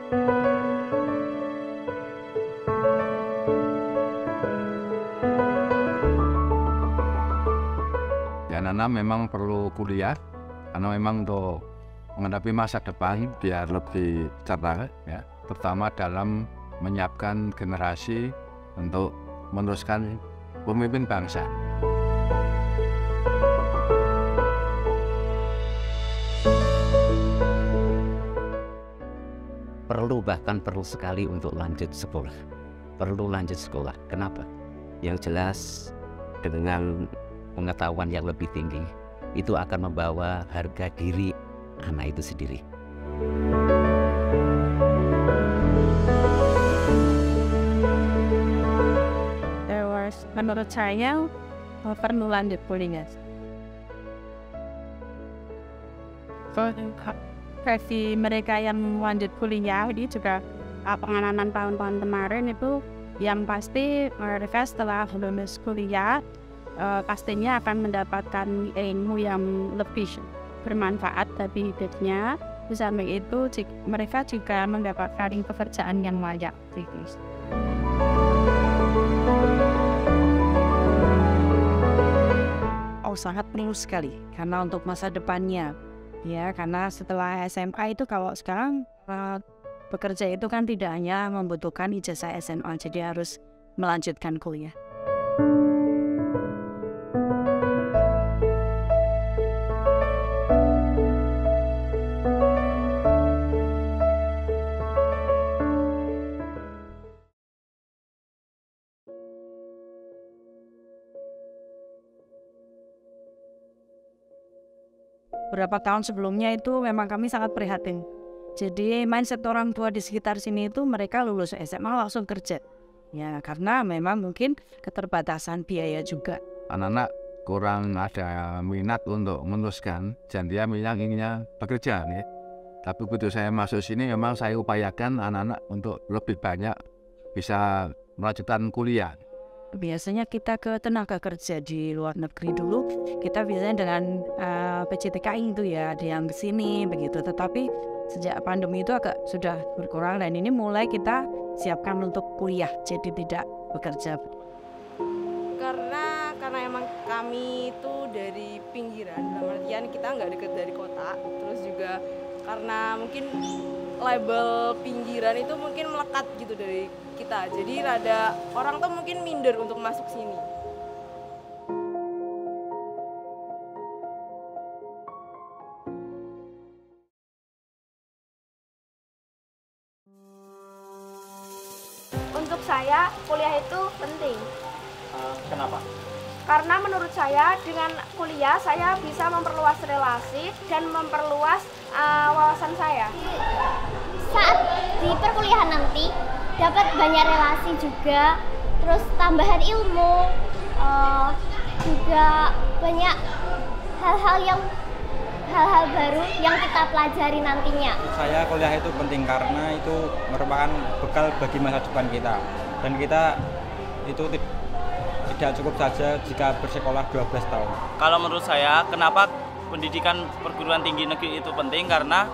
Ya, anak memang perlu kuliah karena memang untuk menghadapi masa depan biar lebih cerdas ya, terutama dalam menyiapkan generasi untuk meneruskan pemimpin bangsa. Bahkan perlu sekali untuk lanjut sekolah. Perlu lanjut sekolah. Kenapa? Yang jelas dengan pengetahuan yang lebih tinggi itu akan membawa harga diri anak itu sendiri. Menurut saya perlu lanjut kuliah. Bagi mereka yang lanjut kuliah ini juga pengalaman tahun-tahun kemarin itu yang pasti mereka setelah lulus kuliah pastinya akan mendapatkan ilmu yang lebih bermanfaat bagi hidupnya. Di samping itu mereka juga mendapatkan pekerjaan yang layak. Sangat perlu sekali karena untuk masa depannya ya, karena setelah SMA itu kalau sekarang bekerja itu kan tidak hanya membutuhkan ijazah SMA, jadi harus melanjutkan kuliah. Beberapa tahun sebelumnya itu memang kami sangat prihatin. Jadi mindset orang tua di sekitar sini itu mereka lulus SMA langsung kerja. Ya karena memang mungkin keterbatasan biaya juga. Anak-anak kurang ada minat untuk meneruskan dan dia inginnya bekerja nih. Tapi begitu saya masuk sini memang saya upayakan anak-anak untuk lebih banyak bisa melanjutkan kuliah. Biasanya kita ke tenaga kerja di luar negeri dulu, kita biasanya dengan PJTKI itu ya, ada yang kesini begitu. Tetapi sejak pandemi itu agak sudah berkurang dan ini mulai kita siapkan untuk kuliah, jadi tidak bekerja. Karena emang kami itu dari pinggiran, dalam artian kita nggak dekat dari kota, terus juga karena mungkin label pinggiran itu mungkin melekat gitu dari kita, jadi rada orang tuh mungkin minder untuk masuk sini. Untuk saya kuliah itu penting. Kenapa? Karena menurut saya dengan kuliah saya bisa memperluas relasi dan memperluas wawasan saya. Saat di perkuliahan nanti dapat banyak relasi juga, terus tambahan ilmu, juga banyak hal-hal baru yang kita pelajari nantinya. Saya kuliah itu penting karena itu merupakan bekal bagi masa depan kita, dan kita itu tidak cukup saja jika bersekolah 12 tahun. Kalau menurut saya, kenapa pendidikan perguruan tinggi negeri itu penting? Karena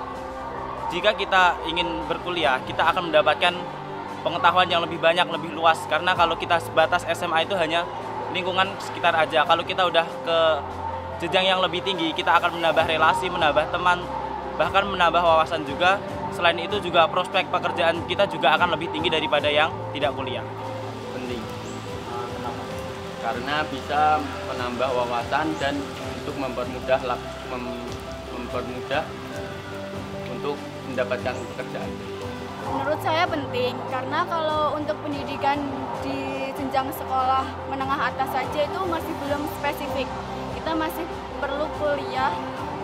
jika kita ingin berkuliah, kita akan mendapatkan pengetahuan yang lebih banyak, lebih luas. Karena kalau kita sebatas SMA itu hanya lingkungan sekitar aja. Kalau kita udah ke jenjang yang lebih tinggi, kita akan menambah relasi, menambah teman, bahkan menambah wawasan juga. Selain itu juga prospek pekerjaan kita juga akan lebih tinggi daripada yang tidak kuliah. Penting. Kenapa? Karena bisa menambah wawasan dan untuk mempermudah untuk mendapatkan pekerjaan. Menurut saya penting, karena kalau untuk pendidikan di jenjang sekolah menengah atas saja itu masih belum spesifik. Kita masih perlu kuliah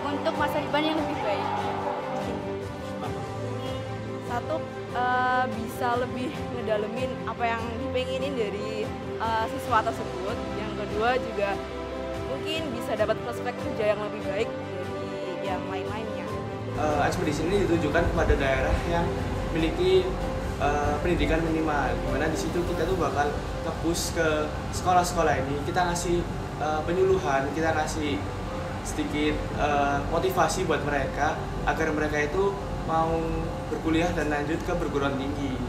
untuk masa depan yang lebih baik. Satu, bisa lebih ngedalemin apa yang dipenginin dari siswa tersebut. Yang kedua juga mungkin bisa dapat prospek kerja yang lebih baik dari yang lain-lainnya. Ekspedisi ini ditujukan kepada daerah yang memiliki pendidikan minimal, dimana di situ kita tuh bakal nge-push ke sekolah-sekolah ini, kita ngasih penyuluhan, kita ngasih sedikit motivasi buat mereka agar mereka itu mau berkuliah dan lanjut ke perguruan tinggi.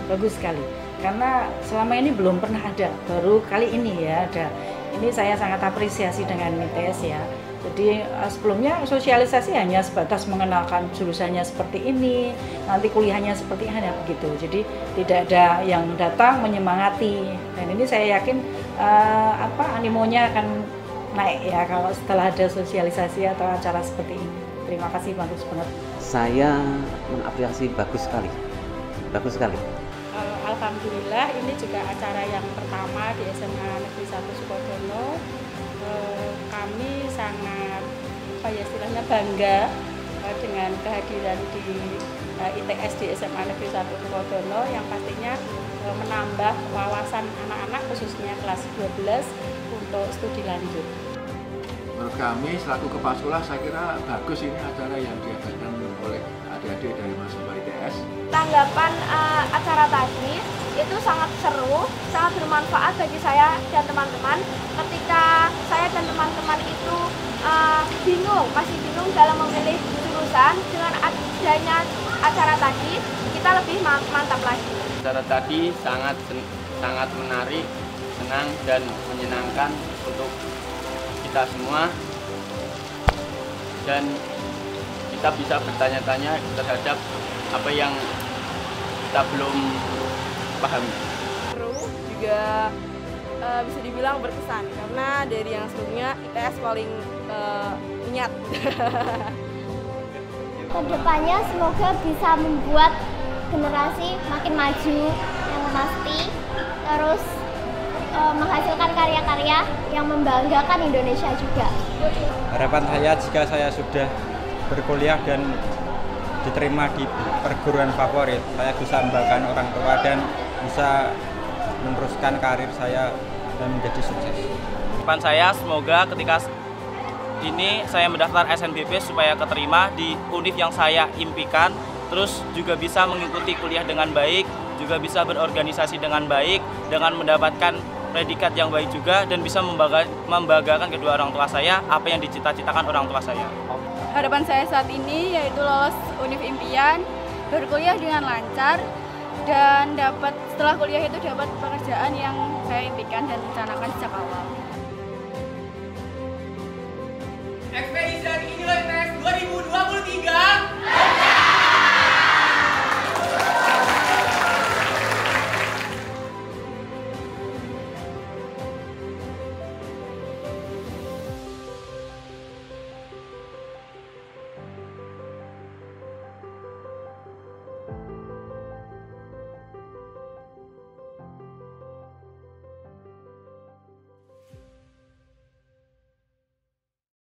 Bagus sekali, karena selama ini belum pernah ada, baru kali ini ya ada. Ini saya sangat apresiasi dengan ITS ya. Jadi sebelumnya sosialisasi hanya sebatas mengenalkan jurusannya seperti ini, nanti kuliahnya seperti ini begitu. Jadi tidak ada yang datang menyemangati. Dan ini saya yakin animonya akan naik ya kalau setelah ada sosialisasi atau acara seperti ini. Terima kasih, bagus banget. Saya mengapresiasi bagus sekali. Bagus sekali. Alhamdulillah ini juga acara yang pertama di SMA Negeri 1 Sukodono. Kami sangat istilahnya bangga dengan kehadiran di ITS di SMA Negeri 1 Sukodono yang pastinya menambah wawasan anak-anak khususnya kelas 12 untuk studi lanjut. Menurut kami selaku kepala sekolah saya kira bagus ini acara yang diadakan oleh adik-adik dari mahasiswa ITS. Tanggapan acara tadi itu sangat seru, sangat bermanfaat bagi saya dan teman-teman. Ketika saya dan teman-teman itu masih bingung dalam memilih jurusan, dengan adanya acara tadi kita lebih mantap lagi. Acara tadi sangat menarik, senang dan menyenangkan untuk kita semua, dan kita bisa bertanya-tanya terhadap apa yang kita belum pahami. Seru juga bisa dibilang berkesan karena dari yang sebelumnya ITS paling niat. Kedepannya semoga bisa membuat generasi makin maju yang pasti, terus menghasilkan karya-karya yang membanggakan Indonesia juga. Harapan saya jika saya sudah berkuliah dan diterima di perguruan favorit, saya bisa membanggakan orang tua dan bisa meneruskan karir saya dan menjadi sukses. Harapan saya semoga ketika ini saya mendaftar SNBP supaya keterima di univ yang saya impikan, terus juga bisa mengikuti kuliah dengan baik, juga bisa berorganisasi dengan baik, dengan mendapatkan predikat yang baik juga, dan bisa membanggakan kedua orang tua saya apa yang dicita-citakan orang tua saya. Harapan saya saat ini yaitu lolos univ impian, berkuliah dengan lancar, dan setelah kuliah itu dapat pekerjaan yang saya impikan dan rencanakan sejak awal. FPIZ